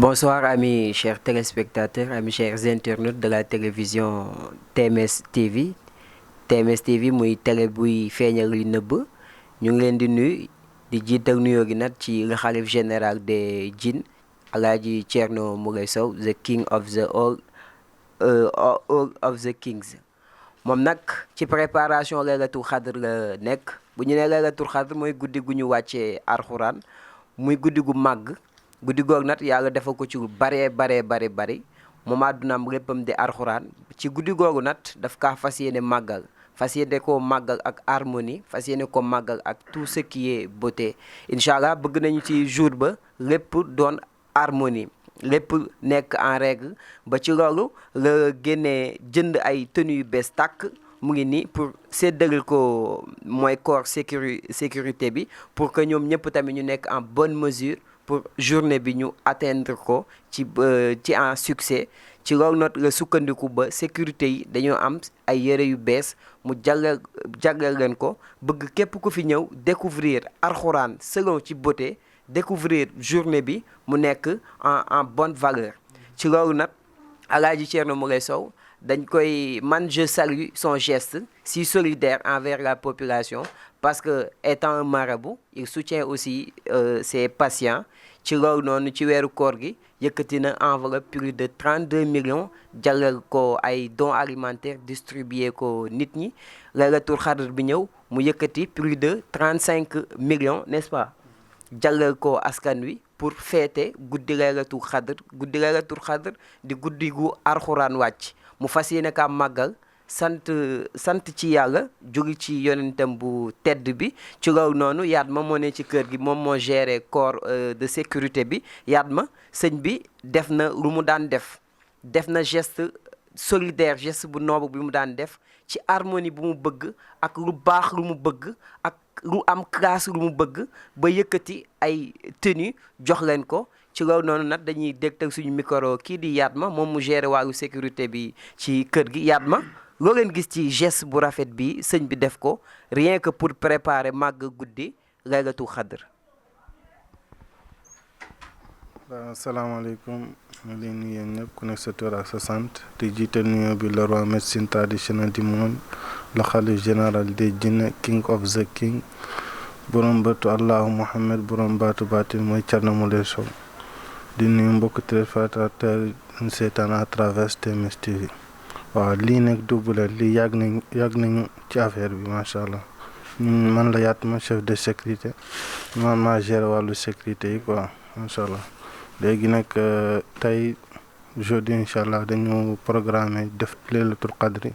Bonsoir amis chers téléspectateurs, amis chers internautes de la télévision TMS TV. TMS TV muy télé buy feeñal li nëbb ñu ngi leen di nuyu di jiital nuyoo gi nag ci le xalif général des Djinn Alaaji Thierno Moule Sow the king of the all of the kings. moom nag ci préparation laylatul xadr la nekk bu ñu nee laylatul xadr mooy guddi gu ñu wàccee arxuraan muy guddi gu màgg. guddi goog nag yàlla defal ko ci lu bari moom àddunaam léppam di arxuraan ci guddi googu nag daf kaa fas yéene màggal fas yéene koo màggal ak harmonie fas yéene ko màggal ak tout ce qui est beauté incha allah bëgg nañu ci jour ba lépp doon harmonie lépp nekk en règle ba ci loolu la génnee jënd ay tenues yu bees tàkk mu ngi nii pour séddale ko mooy corps sécurité bi pour que ñoom ñëpp tamit ñu nekk en bonne mesure pour journée bi ñu atteindre ko ci en succès ci loolu nag la sukkandiku ba sécurité yi dañoo am ay yëre yu bees mu jagleel leen ko bëgg képp ku fi ñëw découvrir alxuraan selon ci beauté découvrir journée bi mu nekk en bonne valeur ci loolu nag Alaaji Thierno Moule Sow dañ koy man je salue son geste si solidaire envers la population parce que étant un marabout il soutient aussi ses patients ci loolu noonu ci weeru koor gi yëkkati na enveloppe plus de 32 millions jàllal ko ay dons alimentaires distribué ko nit ñi laylatul xadr bi ñëw mu yëkkati plus de 35 millions n'est-ce pas jàllal ko askan wi pour fêter guddi laylatul xadr di guddi gu arxuraan wàcc mu fas yéene kaa màggal sant ci yàlla jóge ci yonentam bu tedd bi ci loolu noonu Yatma moo ne ci kër gi moom moo géré corps de sécurité bi Yatma sëñ bi def na lu mu daan def na geste solidaire geste bu noble bi mu daan def ci harmonie bu mu bëgg ak lu baax lu mu bëgg ak lu am classe lu mu bëgg ba yëkkati ay tenue jox leen ko ci loolu noonu nag dañuy dégtal suñu micro kii di Yatma moom mu géré wàllu sécurité bi ci kër gi Yatma loo leen gis ci geste bu rafet bi sëñ bi def ko rien que pour préparer màgg guddi laylatul xadr. waaw asalaamaaleykum ma leen nuyu yéen ñëpp ku nekk sa tur ak sa sant di jiital nuyoo bi le roi médecine traditionnelle du monde le khalife général des Djinn king of the king borom bëtu allahu Muhammad borom baatu baatin mooy Thierno Moule Sow di nuyu mbokk téléspectateur seetaan à travers TMS TV. waaw lii nag dubbale lii yàgg nañu ci affaire bi macha allah man la Yatma chef de sécurité man maa géré wàllu sécurité yi quoi macha allah léegi nag tey jeudi incha allah dañu programmé def laylatul qadri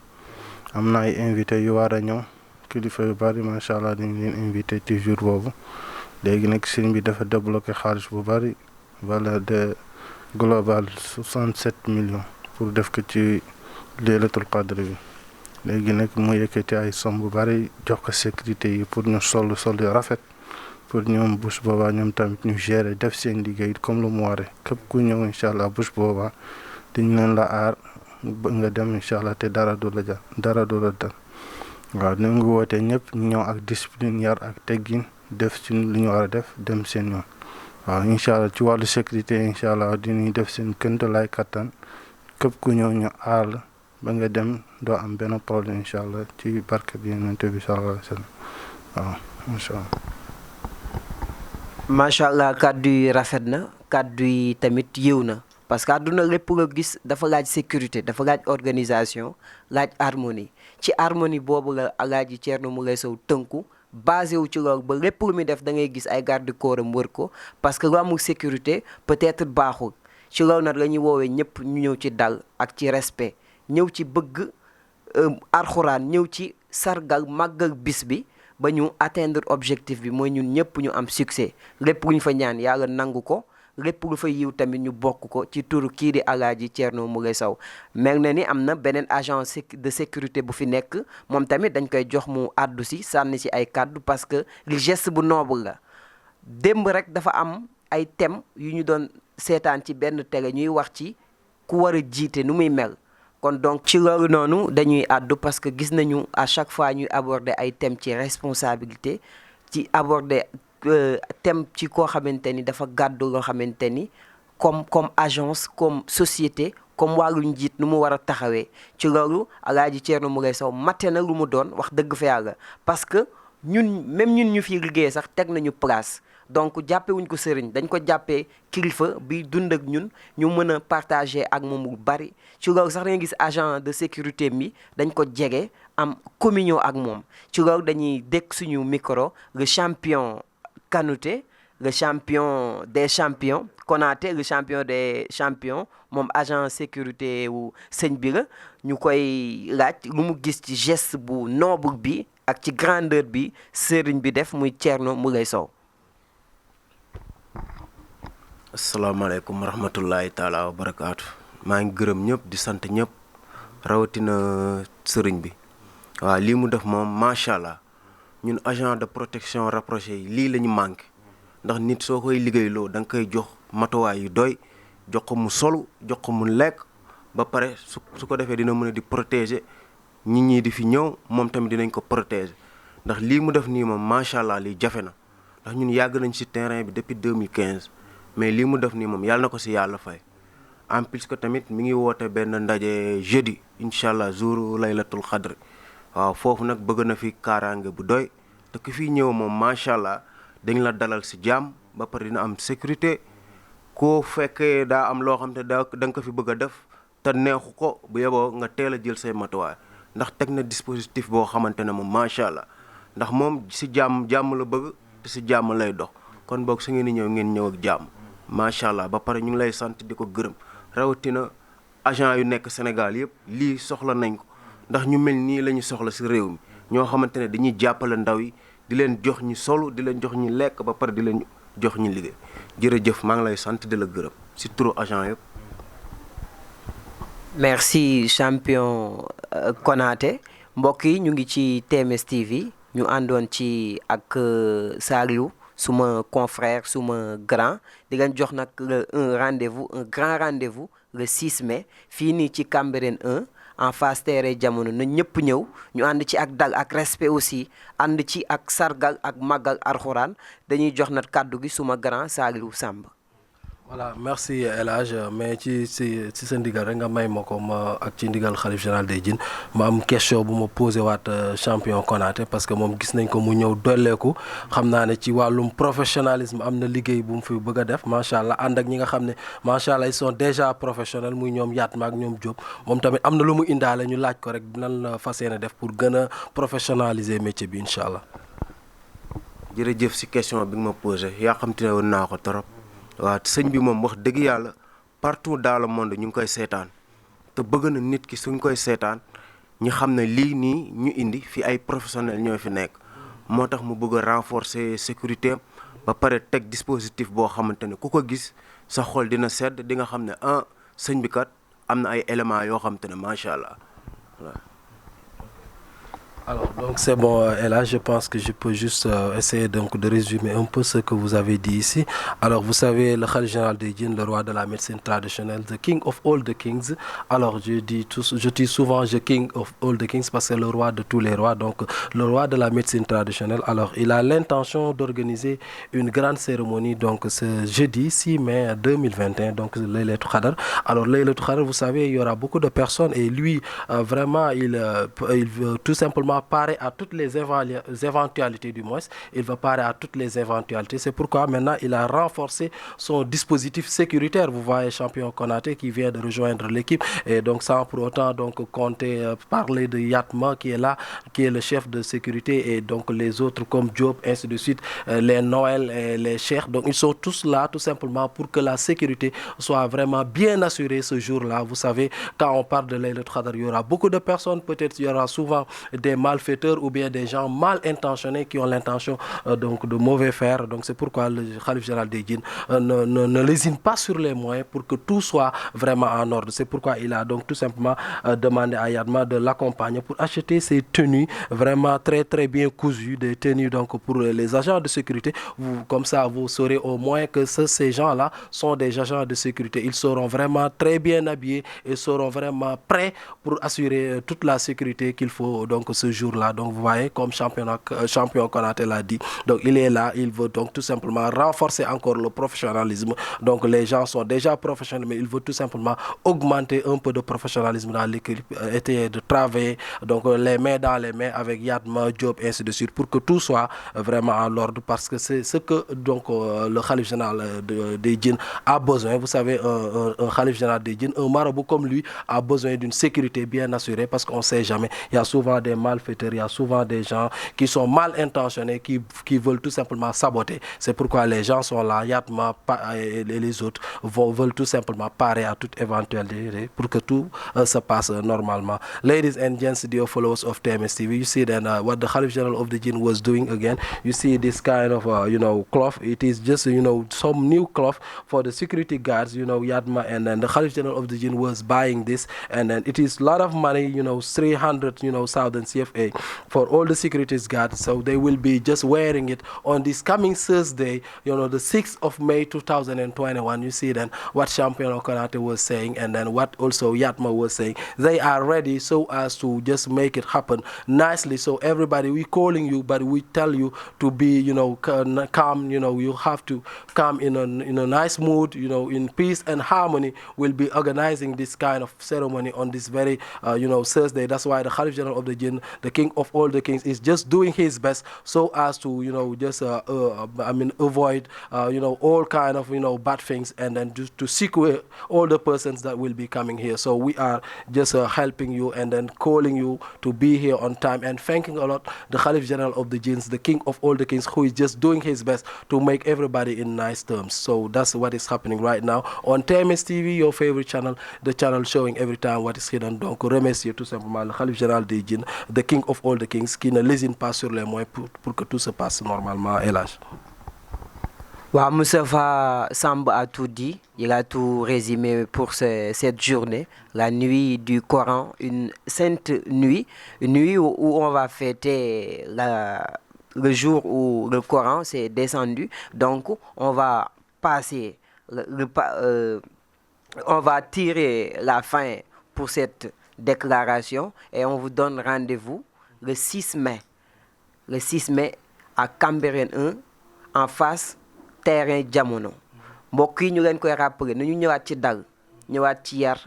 am na ay invité yu war a ñëw kilifa yu bari macha allah dañu leen invité ci jour boobu léegi nag sëñ bi dafa débloqué xaalis bu bari valeur de global 67 millions pour def ko ci laylatul qadr bi léegi nag mu yëkkati ay somme bu bari jox ko sécurité yi pour ñu sol yu rafet pour ñoom bés boobaa ñoom tamit ñu gérer def seen liggéey comme lu mu waree képp ku ñëw incha allah bés boobaa dañ leen la aar nga dem incha allah te dara du la dal waaw ñu ngi woote ñëpp ñu ñëw ak discipline yar ak teggin def ci lu ñu war a def dem seen yoon waaw incha allah ci wàllu sécurité incha allah dinañ def seen këntalaay kattan képp ku ñëw ñu aar la ba nga dem doo am benn problème incha allah ci barke bi yonent bi sallallahu alayhi wa sallam waaw incha allah. macha allah kàddu yi rafet na kàddu yi tamit yiw na parce que àdduna lépp nga gis dafa laaj sécurité dafa laaj organisation laaj harmonie ci harmonie boobu la Alaaji Thierno Moule Sow tënku basé wu ci loolu ba lépp lu muy def da ngay gis ay garde corps am wër ko parce que lu amul sécurité peut-être baaxul ci loolu nag la ñuy woowee ñëpp ñu ñëw ci dal ak ci respect. ñëw ci bëgg arxuraan ñëw ci sargal màggal bis bi ba ñu atteindre objectif bi mooy ñun ñëpp ñu am succès lépp lu ñu fa ñaan yàlla nangu ko lépp lu fa yiw tamit ñu bokk ko ci turu kii di Alaaji Thierno Moule Sow mel na ni am na beneen agent de sécurité bu fi nekk moom tamit dañ koy jox mu àddu si sànni si ay kàddu parce que li geste bu noble la démb rek dafa am ay thèmes yu ñu doon seetaan ci benn télé ñuy wax ci ku war a jiite nu muy mel kon donc ci loolu noonu dañuy àddu parce que gis nañu à chaque fois ñuy aborder ay thèmes ci responsabilité ci aborder thème ci koo xamante ni dafa gàddu loo xamante ni comme agence comme société comme wàllu njiit nu mu war a taxawee ci loolu Alaaji Thierno Moulé Sow matte na lu mu doon wax dëgg fa yàlla parce que même ñun ñu fiy liggéey sax teg nañu place donc jàppe wuñ ko sëriñ dañ ko jàppee kilifa bi dund ak ñun ñu mën a partager ak moom lu bari ci loolu sax da nga gis agent de sécurité mi dañ ko jege am communion ak moom ci loolu dañuy dégg suñu micro le champion Kanouté le champion des champions Konaté le champion des champions moom agent sécurité wu sëñ bi la ñu koy laaj lu mu gis ci geste bu noble bi ak ci grandeur bi sëriñ bi def muy Thierno Moulé Sow. asalaamaaleykum wa rahmatullahi taala wa barakaatu maa ngi gërëm ñëpp di sant ñëpp rawatina sëriñ bi waaw lii mu def moom macha allah ñun agent de protection rapproché yi lii la ñu manqué ndax nit soo koy liggéeyloo da nga koy jox matuwaay yu doy jox ko mu solu jox ko mu lekk ba pare su ko defee dina mën a di protéger nit ñi di fi ñëw moom tamit dinañ ko protéger ndax lii mu def nii moom macha allah lii jafe na ndax ñun yàgg nañ ci terrain bi depuis 2015 mais lii mu def nii moom yàlla na ko si yàlla fay en plus que tamit mi ngi woote benn ndaje jeudi incha allah jour laylatul xadri waaw foofu nag bëgg na fi kaaraange bu doy te ku fi ñëw moom macha allah dañ la dalal si jàmm ba pare dina am sécurité koo fekkee daa am loo xam te da nga ko fi bëgg a def te neexu ko bu yeboo nga teel a jël say matuwaay ndax teg na dispositif boo xamante ne moom macha allah ndax moom si jàmm la bëgg te si jàmm lay dox kon boog su ngeen di ñëw ngeen ñëw ak jàmm macha allah ba pare ñu ngi lay sant di ko gërëm rawatina agent yu nekk Sénégal yëpp lii soxla nañ ko ndax ñu mel nii la ñu soxla si réew mi ñoo xamante ne dañuy jàppale ndaw yi di leen jox ñu solu di leen jox ñu lekk ba pare di leen jox ñu liggéey jërëjëf maa ngi lay sant di la gërëm si turu agent yëpp. merci champion Konaté mbokk yi ñu ngi ci TMS TV ñu àndoon ci ak Saliou suma confrère suma grand di leen jox nag un grand rendez-vous le 6 mai fii nii ci Cambérène 1 en face terrain jamono na ñëpp ñëw ñu ànd ci ak dal ak respect aussi ànd ci ak sargal ak màggal alxuraan dañuy jox nag kàddu gi suma grand Saliou Samb. voilà merci El Hadj mais ci sa ndigal rek nga may ma ko ma ak ci ndigal xalif général des Djinn ma am question bu ma posé waat champion Konaté parce que moom gis nañ ko mu ñëw dolleeku xam naa ne ci wàllum professionnalisme am na liggéey bu mu fi bëgg a def macha allah ànd ak ñi nga xam ne macha allah ils sont déjà professionnels muy ñoom Yatma ak ñoom Diop moom tamit am na lu mu indaale ñu laaj ko rek nan la fas yéene def pour gën a professionnaliser métier bi incha allah. jërëjëf si question bi nga ma posé yaa xam te ne woon naa ko trop. waaw sëñ bi moom wax dëgg yàlla partout dans le monde ñu ngi koy seetaan te bëgg na nit ki suñ koy seetaan ñu xam ne lii nii ñu indi fi ay professionnels ñoo fi nekk moo tax mu bëgg a renforcer sécurité ba pare teg dispositif boo xamante ne ku ko gis sa xol dina sedd di nga xam ne sëñ bi kat am na ay éléments yoo xamante ne macha allah voilà. Alors, donc c'est bon, Ella, je pense que je peux juste essayer donc de résumer un peu ce que vous avez dit ici. Alors, vous savez, le Khalif général des Djinns, le roi de la médecine traditionnelle, the king of all the kings. Alors, je dis souvent the king of all the kings parce que c'est le roi de tous les rois, donc le roi de la médecine traditionnelle. Alors, il a l'intention d'organiser une grande cérémonie, donc ce jeudi 6 mai 2021, donc Laylatul Qadr. Alors, Laylatul Qadr, vous savez, il y aura beaucoup de personnes et lui, vraiment, il veut tout simplement parer à toutes les éventualités du moins. Il va parer à toutes les éventualités. C'est pourquoi maintenant il a renforcé son dispositif sécuritaire. Vous voyez champion Konaté qui vient de rejoindre l'équipe et donc sans pour autant donc compter parler de Yatma qui est là, qui est le chef de sécurité et donc les autres comme Diop, ainsi de suite, les Noël et les Cheikh. Donc ils sont tous là tout simplement pour que la sécurité soit vraiment bien assurée ce jour-là. Vous savez, quand on parle de Laylatul Qadr, il y aura beaucoup de personnes, peut-être il y aura souvent des malfaiteurs ou bien des gens mal intentionnés qui ont l'intention donc de mauvais faire. Donc c'est pourquoi le Khalif général des Djinns ne lésine pas sur les moyens pour que tout soit vraiment en ordre. C'est pourquoi il a donc tout simplement demandé à Yatma de l'accompagner pour acheter ces tenues vraiment très très bien cousues, des tenues donc pour les agents de sécurité. Comme ça vous saurez au moins que ces gens-là sont des agents de sécurité. Ils seront vraiment très bien habillés et seront vraiment prêts pour assurer toute la sécurité qu'il faut donc ce ce jour-là. Donc vous voyez, comme champion Konaté l'a dit, donc il est là, il veut donc tout simplement renforcer encore le professionnalisme. Donc les gens sont déjà professionnels, mais il veut tout simplement augmenter un peu de professionnalisme dans l'équipe, essayer de travailler donc les mains dans les mains avec Yatma, Diop, et ainsi de suite, pour que tout soit vraiment en ordre, parce que c'est ce que donc le Khalif général des djinns a besoin. Vous savez, un Khalif général des djinns, un marabout comme lui a besoin d'une sécurité bien assurée, parce qu'on ne sait jamais. Il y a souvent des malfaiteurs, il y a souvent des gens qui sont mal intentionnés, qui veulent tout simplement saboter. C'est pourquoi les gens sont là, Yatma et les autres veulent tout simplement parer à toute éventualité pour que tout se passe normalement. Ladies and gents, dear followers of TMS TV, you see then what the Khalif General of the Jinn was doing again. You see this kind of cloth. It is just some new cloth for the security guards, Yatma, and then the Khalif General of the Jinn was buying this, and then it is a lot of money, 300,000 CFA for all the security guards. So they will be just wearing it on this coming Thursday, the 6th of May 2021. You see then what Champion Konaté was saying, and then what also Yatma was saying. They are ready so as to just make it happen nicely. So everybody, we calling you, but we tell you to be, calm. You have to come in a nice mood, in peace and harmony. We'll be organizing this kind of ceremony on this very, Thursday. That's why the Khalif General of the Jinn, the king of all the kings, is just doing his best so as to, just avoid, all kind of, bad things, and then just to secure all the persons that will be coming here. So we are just helping you and then calling you to be here on time, and thanking a lot the Khalif General of the Jinns, the king of all the kings, who is just doing his best to make everybody in nice terms. So that's what is happening right now on TMS TV, your favorite channel, the channel showing every time what is hidden. Donc remercier tout simplement le Khalif Général des Jinns, the king of all the kings, qui ne lésine pas sur les moyens pour que tout se passe normalement. Elhadj. Moustapha Samb a tout dit, il a tout résumé pour cette journée, la nuit du Coran, une sainte nuit, une nuit où on va fêter le jour où le Coran s'est descendu. Donc on va passer, on va tirer la fin pour cette déclaration, et on vous donne rendez-vous le 6 mai. Le 6 mai à Cambérène 1, en face terrain Jamono. Mbokk yi ñu leen koy rappeler nañu ñëwaat ci dal, ñëwaat ci yar,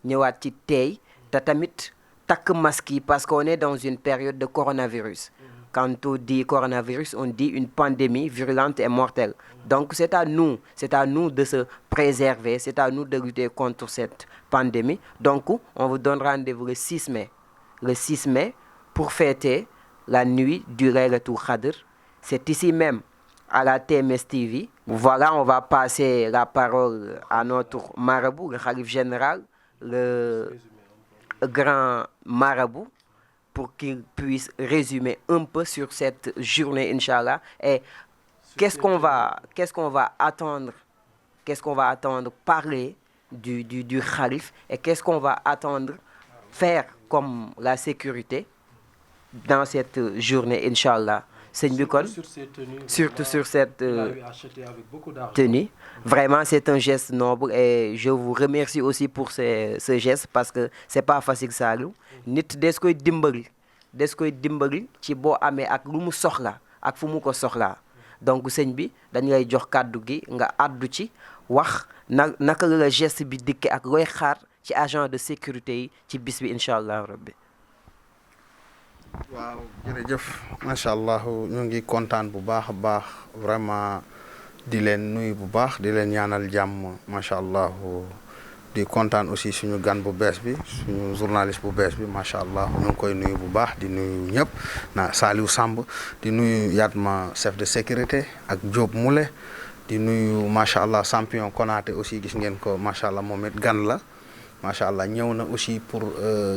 ñëwaat ci teey, te tamit takk masque yi, parce qu'on est dans une période de coronavirus. Quand on dit coronavirus, on dit une pandémie virulente et mortelle. Donc c'est à nous de se préserver, c'est à nous de lutter contre cette pandémie. Donc on vous donne rendez-vous le 6 mai. Le 6 mai pour fêter la nuit du Laylatul Qadr. C'est ici même à la TMS TV. Voilà, on va passer la parole à notre marabout, le Khalif général, le grand marabout, pour qu'il puisse résumer un peu sur cette journée, Inch'Allah. Et qu'est-ce qu'on va attendre parler du Khalif, et qu'est-ce qu'on va attendre faire comme la sécurité dans cette journée, Inch'Allah. Surtout sur cette tenue. Vraiment, c'est un geste noble, et je vous remercie aussi pour ce geste, parce que c'est pas facile ça. Nit des koy dimbali ci boo amee ak lu mu soxla ak fu mu ko soxlaa. Donc sëñ bi dañ lay jox kàddu gi nga àddu ci wax naka la geste bi dikke ak looy xaar ci agent de sécurité yi ci bis bi incha allah rabbi. waaw jërëjëf macha allah ñu ngi kontaan bu baax a baax vraiment di leen nuyu bu baax di leen ñaanal jàmm macha allah di kontaan aussi suñu gan bu bees bi suñu journaliste bu bees bi macha allah ñu ngi koy nuyu bu baax di nuyu ñëpp na Saliou Samb di nuyu Yatma chef de sécurité ak Diop Moule di nuyu macha allah champion Konaté aussi gis ngeen ko macha allah moom it gan la macha allah ñëw na aussi pour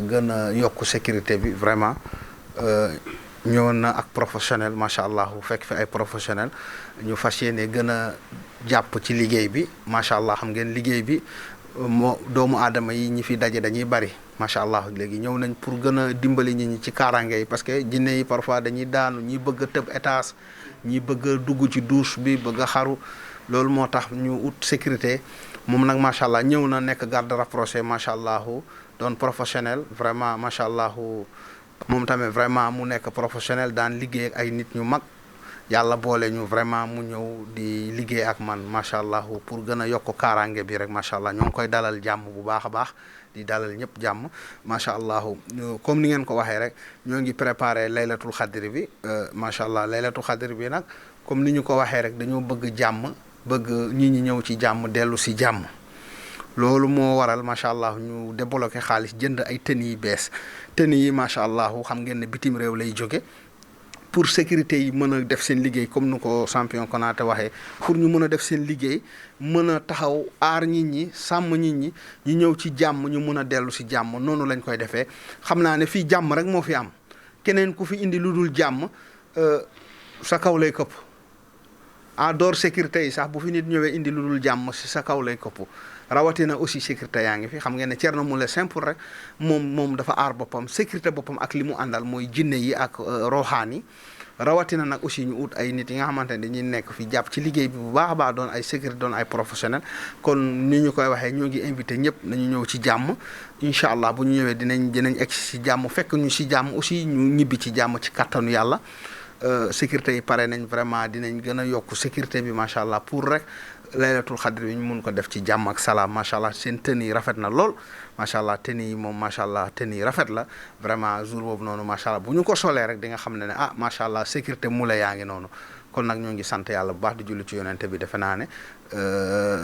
gën a yokk sécurité bi vraiment. ñëwoon na ak professionnel macha allah fekk fi ay professionnel ñu fas yéene gën a jàpp ci liggéey bi macha allah xam ngeen liggéey bi moo doomu aadama yi ñi fi daje dañuy bari macha allah léegi ñëw nañ pour gën a dimbali ñi ci kaaraange yi parce que jinne yi parfois dañuy daanu ñi bëgg a tëb étage ñi bëgg a dugg ci douche bi bëgg a xaru loolu moo tax ñu ut sécurité moom nag macha allah ñëw na nekk garde rapproché macha allah doon professionnel vraiment macha allah. moom tamit vraiment mu nekk professionnel daan liggéey ak ay nit ñu mag yàlla boole ñu vraiment mu ñëw di liggéey ak man macha allah pour gën a yokk kaaraange bi rek macha allah ñoo ngi koy dalal jàmm bu baax a baax di dalal ñëpp jàmm macha allah comme ni ngeen ko waxee rek ñoo ngi préparé laylatul xadri bi macha allah laylatul xadri bi nag comme ni ñu ko waxee rek dañoo bëgg jàmm bëgg nit ñi ñëw ci jàmm dellu si jàmm. loolu moo waral macha allah ñu débloqué xaalis jënd ay tenues yi bees tenues yi macha allah xam ngeen ne bitim réew lay jóge pour sécurité yi mën a def seen liggéey comme nu ko champion Konaté waxee pour ñu mën a def seen liggéey mën a taxaw aar nit ñi sàmm nit ñi ñu ñëw ci jàmm ñu mën a dellu si jàmm noonu lañ koy defee xam naa ne fii jàmm rek moo fi am keneen ku fi indi lu dul jàmm sa kaw lay këpp en dehors sécurité yi sax bu fi nit ñëwee indi lu dul jàmm si sa kaw lay këpp rawatina aussi sécurité yaa ngi fi xam ngeen ne Thierno Moule simple rek moom dafa aar boppam sécurité boppam ak li mu àndal mooy jinne yi ak roxaan yi rawatina nag aussi ñu ut ay nit yi nga xamante ne dañuy nekk fi jàpp ci liggéey bi bu baax a baax doon ay sécurité doon ay professionnel kon ni ñu koy waxee ñoo ngi invité ñëpp nañu ñëw ci jàmm incha allah bu ñu ñëwee dinañ egg si jàmm fekk ñu si jàmm aussi ñu ñibbi ci jàmm ci kattanu yàlla sécurité yi pare nañ vraiment dinañ gën a yokk sécurité bi macha allah pour rek laylatul xadri bi ñu mun ko def ci jàmm ak salaam macha allah seen tenue yi rafet na lool macha allah tenue yi moom macha allah tenue yi rafet la vraiment jour boobu noonu macha allah bu ñu ko solee rek di nga xam ne ah macha allah sécurité Moule yaa ngi noonu kon nag ñoo ngi sant yàlla bu baax di julli ci yonente bi defe naa ne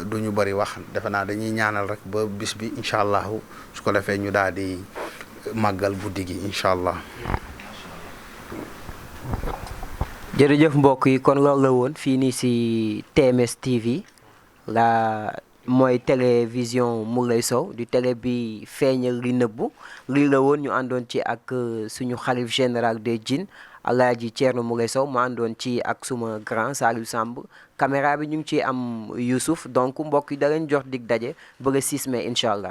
du ñu bëri wax defe naa dañuy ñaanal rek ba bis bi incha allah su ko defee ñu daal di màggal guddi gi incha allah. jërëjëf mbokk yi kon loolu la woon fii nii si TMS TV la mooy télévision Moulay Sow di télé bi feeñal li nëbbu lii la woon ñu àndoon ci ak suñu xalif général des djinns Alaaji Thierno Moulay Sow mu àndoon ci ak suma grand Saliou Samb caméra bi ñu ngi ciy am Youssouf donc mbokk yi da leen jox dig daje ba le 6 mai incha allah.